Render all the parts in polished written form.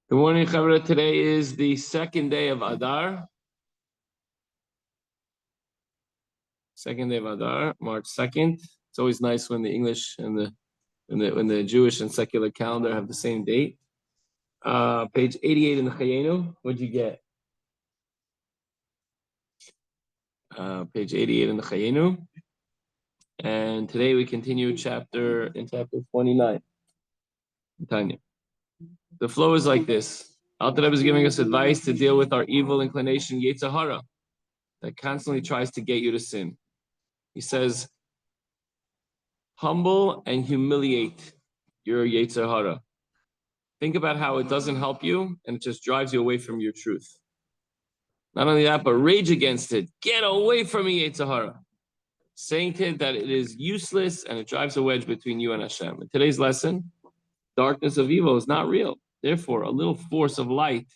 Good morning, Chavra. Today is the second day of Adar. Second day of Adar, March 2nd. It's always nice when the English and when the Jewish and secular calendar have the same date. Page 88 in the Chayenu. What'd you get? Page 88 in the Chayenu. And today we continue chapter 29. Tanya. The flow is like this. Alter Rebbe is giving us advice to deal with our evil inclination, Yetzer Hara, that constantly tries to get you to sin. He says, humble and humiliate your Yetzer Hara. Think about how it doesn't help you and it just drives you away from your truth. Not only that, but rage against it. Get away from me, Yetzer Hara. Saying to it that it is useless and it drives a wedge between you and Hashem. In today's lesson, darkness of evil is not real. Therefore, a little force of light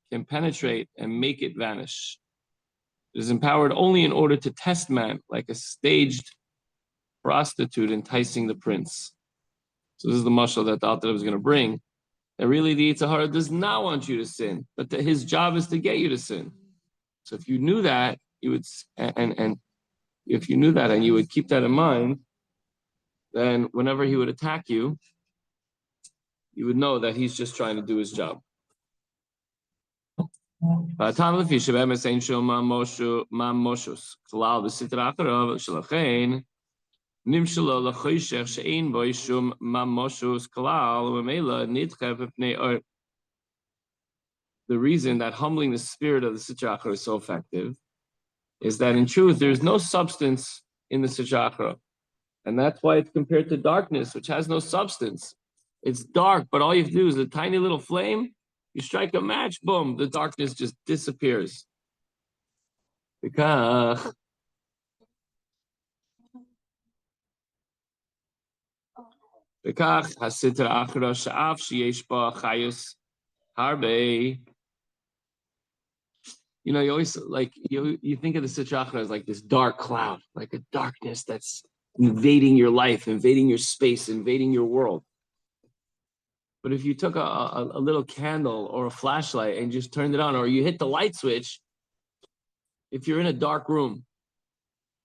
can penetrate and make it vanish. It is empowered only in order to test man, like a staged prostitute enticing the prince. So this is the mashal that the Alter Rebbe is going to bring. That really the Yetzer Hara does not want you to sin, but that his job is to get you to sin. So if you knew that, you would, and if you knew that and you would keep that in mind, then whenever he would attack you, you would know that he's just trying to do his job. The reason that humbling the spirit of the Sitra Achra is so effective is that in truth there's no substance in the Sitra Achra, and that's why it's compared to darkness, which has no substance. It's dark, but all you have to do is a tiny little flame. You strike a match, boom, the darkness just disappears. Because you know, you always like you think of the Sitra Achra as like this dark cloud, like a darkness that's invading your life, invading your space, invading your world. But if you took a little candle or a flashlight and just turned it on, or you hit the light switch, if you're in a dark room,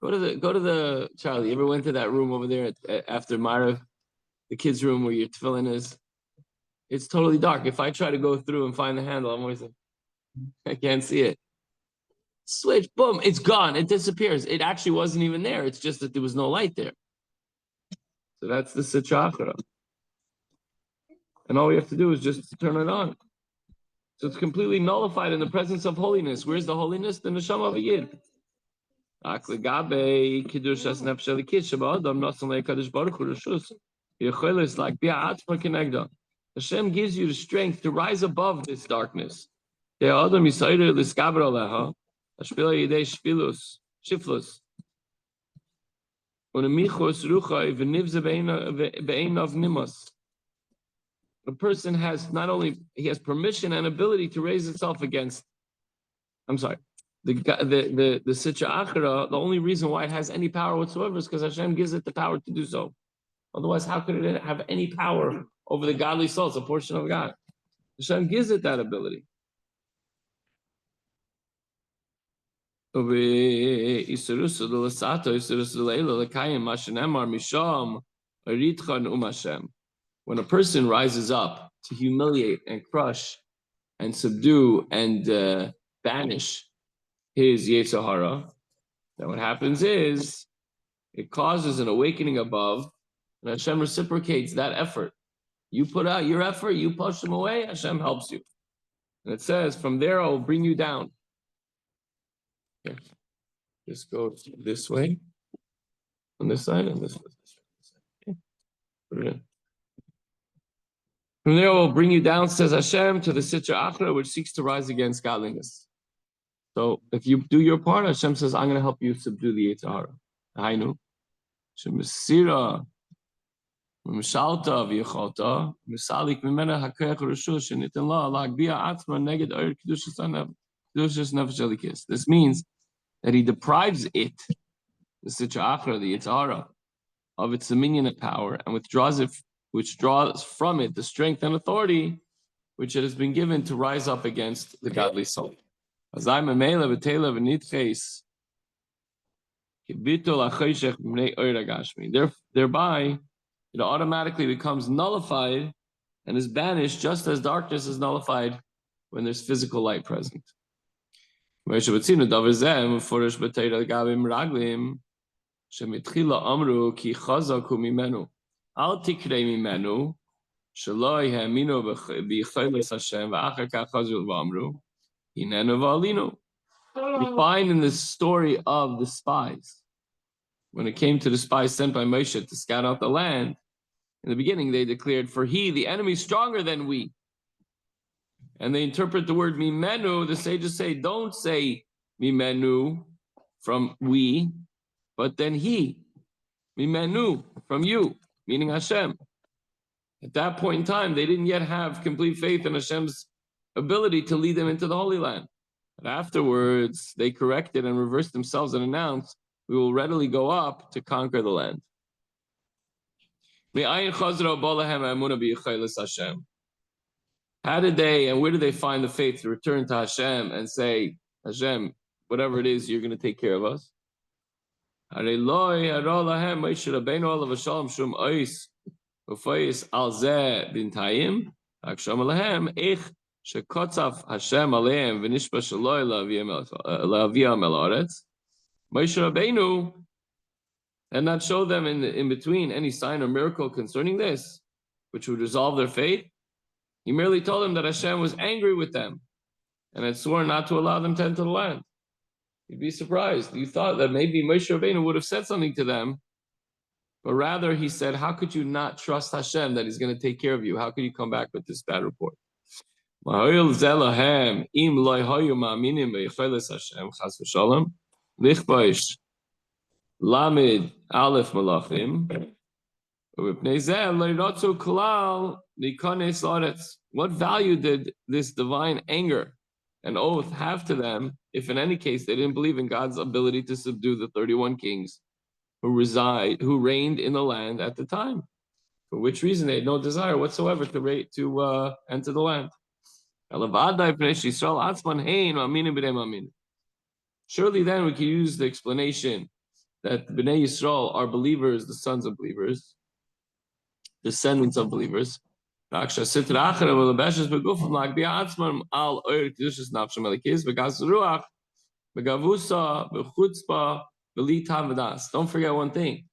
go to the Charlie. You ever went to that room over there after Myra? The kids' room where your tefillin is, it's totally dark. If I try to go through and find the handle, I'm always like, I can't see it. Switch, boom, it's gone. It disappears. It actually wasn't even there. It's just that there was no light there. So that's the Sitra Achra. And all we have to do is just turn it on. So it's completely nullified in the presence of holiness. Where's the holiness? The neshama of a yid. Hashem gives you the strength to rise above this darkness. When a person has not only he has permission and ability to raise itself against, the Sitra Achra, the only reason why it has any power whatsoever is because Hashem gives it the power to do so. Otherwise, how could it have any power over the godly soul? It's a portion of God. Hashem gives it that ability. When a person rises up to humiliate and crush and subdue and banish his Yetzer Hara, then what happens is it causes an awakening above, and Hashem reciprocates that effort. You put out your effort, you push them away, Hashem helps you. And it says, from there I will bring you down. Okay. Just go this way, on this side, and this way. Okay. Put it in. From there I will bring you down, says Hashem, to the Sitra Achra, which seeks to rise against godliness. So if you do your part, Hashem says, I'm going to help you subdue the Yetzer Hara. Hainu. Shemesira. Mishalta v'yichalta, misalik mimena hakeach rishus shenitin la lagbia atzma neged oir kedushas nefesh elikis. This means that he deprives it, the Sitra Achra, the Yetzer Hara, of its dominion and power, and which draws from it the strength and authority which it has been given to rise up against the godly soul. As I'm a mele v'tela v'nitches kibitol achoshech b'nei oira gashmi. Thereby, it automatically becomes nullified and is banished, just as darkness is nullified when there's physical light present. שמתחילה אמרו כי חזק הוא ממנו. אל תקרא ממנו, שלא האמינו ביכולת השם, ואחר כך חזרו ואמרו, הננו ועלינו. We find in the story of the spies, when it came to the spies sent by Moshe to scout out the land, in the beginning they declared, for he, the enemy, is stronger than we. And they interpret the word mimenu, the sages say, don't say mimenu from we, but then he, mimenu, from you, meaning Hashem. At that point in time, they didn't yet have complete faith in Hashem's ability to lead them into the Holy Land. But afterwards, they corrected and reversed themselves and announced, we will readily go up to conquer the land. How did they and where did they find the faith to return to Hashem and say, Hashem, whatever it is, you're going to take care of us? Hashem aleim v'nishba shaloi la'aviyam el haaretz. Moshe Rabbeinu had not showed them in between any sign or miracle concerning this, which would resolve their fate. He merely told them that Hashem was angry with them and had sworn not to allow them to enter the land. You'd be surprised. You thought that maybe Moshe Rabbeinu would have said something to them, but rather he said, how could you not trust Hashem that He's going to take care of you? How could you come back with this bad report? Lamed Aleph Malachim. What value did this divine anger and oath have to them if in any case they didn't believe in God's ability to subdue the 31 kings who reigned in the land at the time? For which reason they had no desire whatsoever to enter the land. Surely then we can use the explanation that Bnei Yisrael are believers, the sons of believers, descendants of believers. Because don't forget one thing.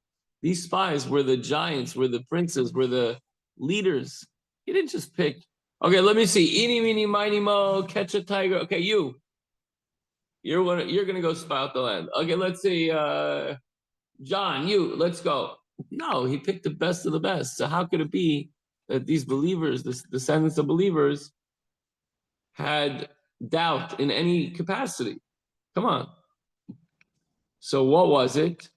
These spies were the giants, were the princes, were the leaders. He didn't just pick, okay, let me see, eeny, meeny, miny, mo, catch a tiger. Okay, you're gonna go spy out the land. Okay, let's see, John, let's go. No, he picked the best of the best. So how could it be that these believers, the descendants of believers, had doubt in any capacity? Come on. So what was it?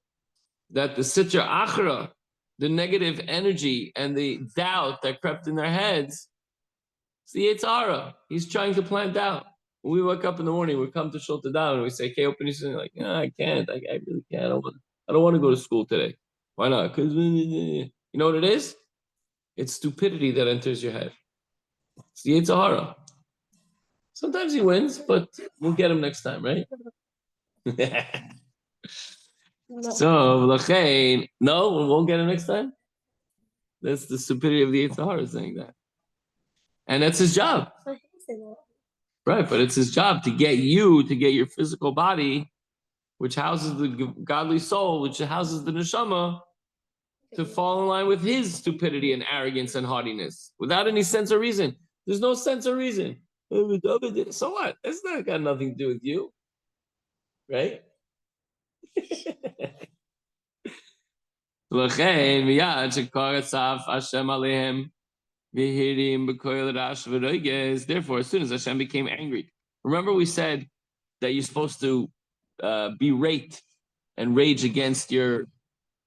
That the sitra achra, the negative energy and the doubt that crept in their heads, it's the Yetzer Hara. He's trying to plant doubt. When we wake up in the morning, we come to Shulta Down and we say, okay, open your eyes. Like, no, I can't. I really can't. I don't want to go to school today. Why not? Because you know what it is? It's stupidity that enters your head. It's the Yetzer Hara. Sometimes he wins, but we'll get him next time, right? So, no, we won't get him next time? That's the stupidity of the Yetzer Hara saying that. And that's his job. Right, but it's his job to get your physical body, which houses the godly soul, which houses the neshama, to fall in line with his stupidity and arrogance and haughtiness, without any sense or reason. There's no sense or reason. So what? It's not got nothing to do with you. Right? Therefore, as soon as Hashem became angry, remember we said that you're supposed to berate and rage against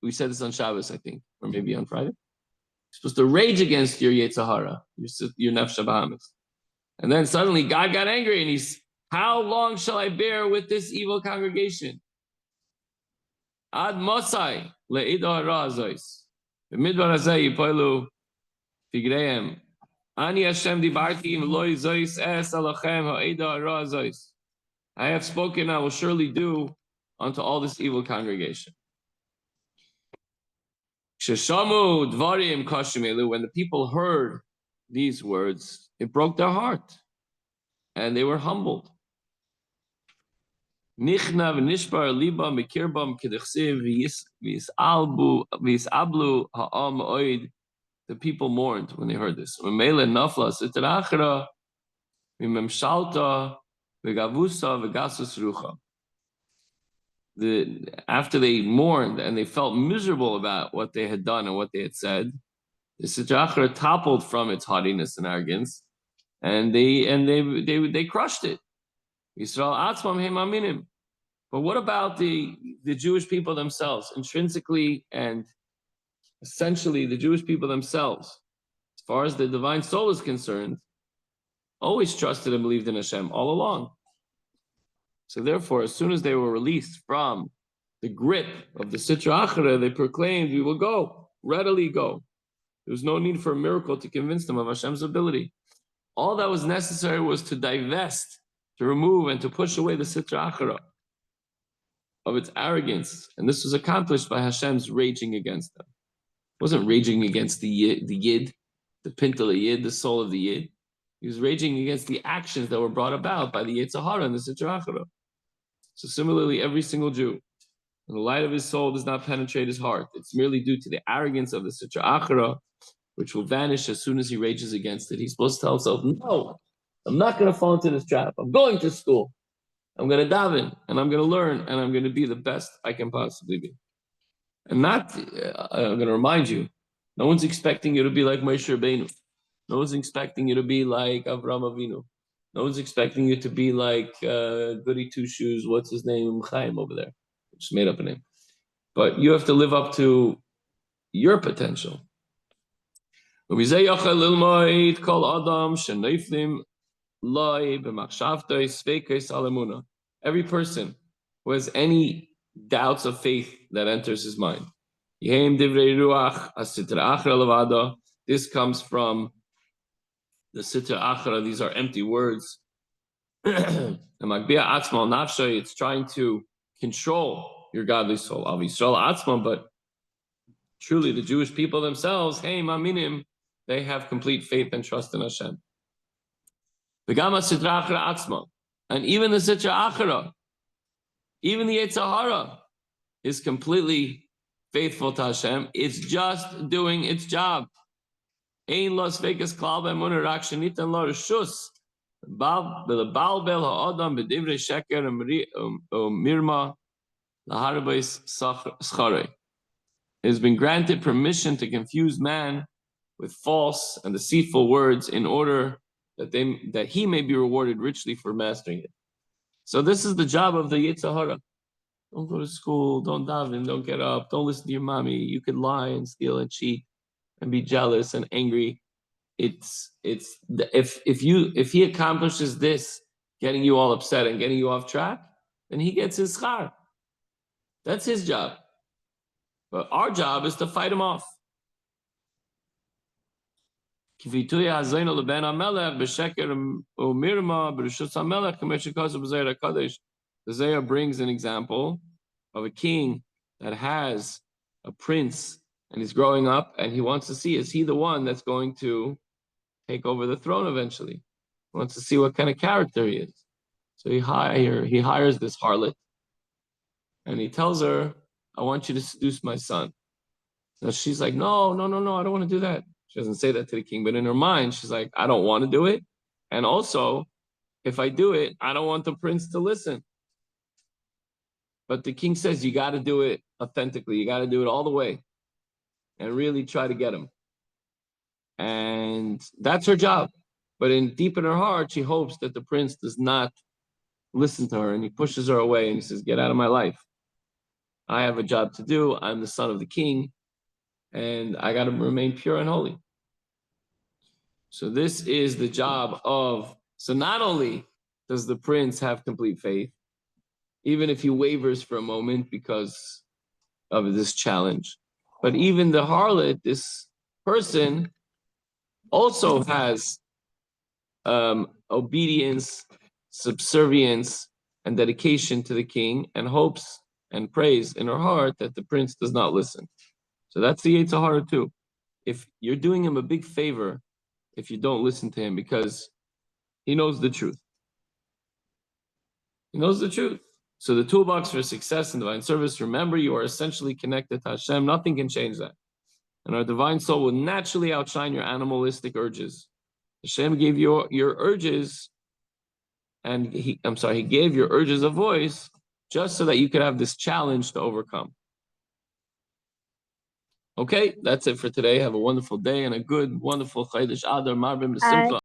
we said this on Shabbos, I think, or maybe on Friday. You're supposed to rage against your Yetzer Hara, your Nefesh Bahamis. And then suddenly God got angry and how long shall I bear with this evil congregation? Ad Mosai le'ida hara azois. B'midbar hazeh yipoilu figreim Ani Hashem dibarti im loy zois es alachem ha'eda ra zois. I have spoken, I will surely do unto all this evil congregation. Sheshamu dvarim kashimelu. When the people heard these words, it broke their heart, and they were humbled. Nichna v'nishbar liba mikirbam k'dechsiv v'yisablu ha'am oid. The people mourned when they heard this. Memele nafla sitrachra v'memshalta v'gavusa v'gasus rucha. After they mourned and they felt miserable about what they had done and what they had said, the sitrachra toppled from its haughtiness and arrogance, and they crushed it. Yisrael atzmam heim aminim. But what about the Jewish people themselves? Intrinsically and essentially, the Jewish people themselves, as far as the divine soul is concerned, always trusted and believed in Hashem all along. So therefore, as soon as they were released from the grip of the Sitra Achra, they proclaimed, we will go, readily go. There was no need for a miracle to convince them of Hashem's ability. All that was necessary was to divest, to remove, and to push away the Sitra Achra of its arrogance. And this was accomplished by Hashem's raging against them. It wasn't raging against the Yid, the Pintel Yid, the soul of the Yid. He was raging against the actions that were brought about by the Yetzer Hara and the Sitra Achra. So similarly, every single Jew, when the light of his soul does not penetrate his heart, it's merely due to the arrogance of the Sitra Achra, which will vanish as soon as he rages against it. He's supposed to tell himself, no, I'm not going to fall into this trap. I'm going to school. I'm going to daven, and I'm going to learn, and I'm going to be the best I can possibly be. And not, I'm going to remind you, no one's expecting you to be like Moshe Rabbeinu. No one's expecting you to be like Avraham Avinu. No one's expecting you to be like Goody Two Shoes, what's his name, Chaim over there. Just made up a name. But you have to live up to your potential. Every person who has any doubts of faith that enters his mind. This comes from the Sitra Achra. These are empty words. It's trying to control your godly soul. But truly the Jewish people themselves, hey, maminim, they have complete faith and trust in Hashem. And even the Sitra Achra, even the Yetzer Hara, is completely faithful to Hashem. It's just doing its job. Ein Las Vegas klal b'emunah rak shenitan lo reshus b'lebalbel ha'adam b'divrei sheker u'mirma laharbeis schare. It has been granted permission to confuse man with false and deceitful words in order that he may be rewarded richly for mastering it. So this is the job of the Yetzer Hara. Don't go to school, don't daven, don't get up, don't listen to your mommy. You could lie and steal and cheat and be jealous and angry. If he accomplishes this, getting you all upset and getting you off track, then he gets his schar. That's his job. But our job is to fight him off. The Zohar brings an example of a king that has a prince and he's growing up and he wants to see, is he the one that's going to take over the throne eventually? He wants to see what kind of character he is. So he hires this harlot and he tells her, I want you to seduce my son. Now she's like, no, I don't want to do that. She doesn't say that to the king, but in her mind, she's like, I don't want to do it. And also, if I do it, I don't want the prince to listen. But the king says, you got to do it authentically. You got to do it all the way and really try to get him. And that's her job. But deep in her heart, she hopes that the prince does not listen to her, and he pushes her away and he says, get out of my life. I have a job to do. I'm the son of the king, and I got to remain pure and holy. So this is the job so not only does the prince have complete faith, even if he wavers for a moment because of this challenge, but even the harlot, this person, also has obedience, subservience, and dedication to the king, and hopes and prays in her heart that the prince does not listen. So that's the Yetzer Hara too. If you're doing him a big favor, if you don't listen to him, because he knows the truth. He knows the truth. So the toolbox for success in divine service, remember, you are essentially connected to Hashem. Nothing can change that. And our divine soul will naturally outshine your animalistic urges. Hashem gave you your urges, and he gave your urges a voice just so that you could have this challenge to overcome. Okay, that's it for today. Have a wonderful day and a good, wonderful Chodesh Adar Marbim B'Simcha.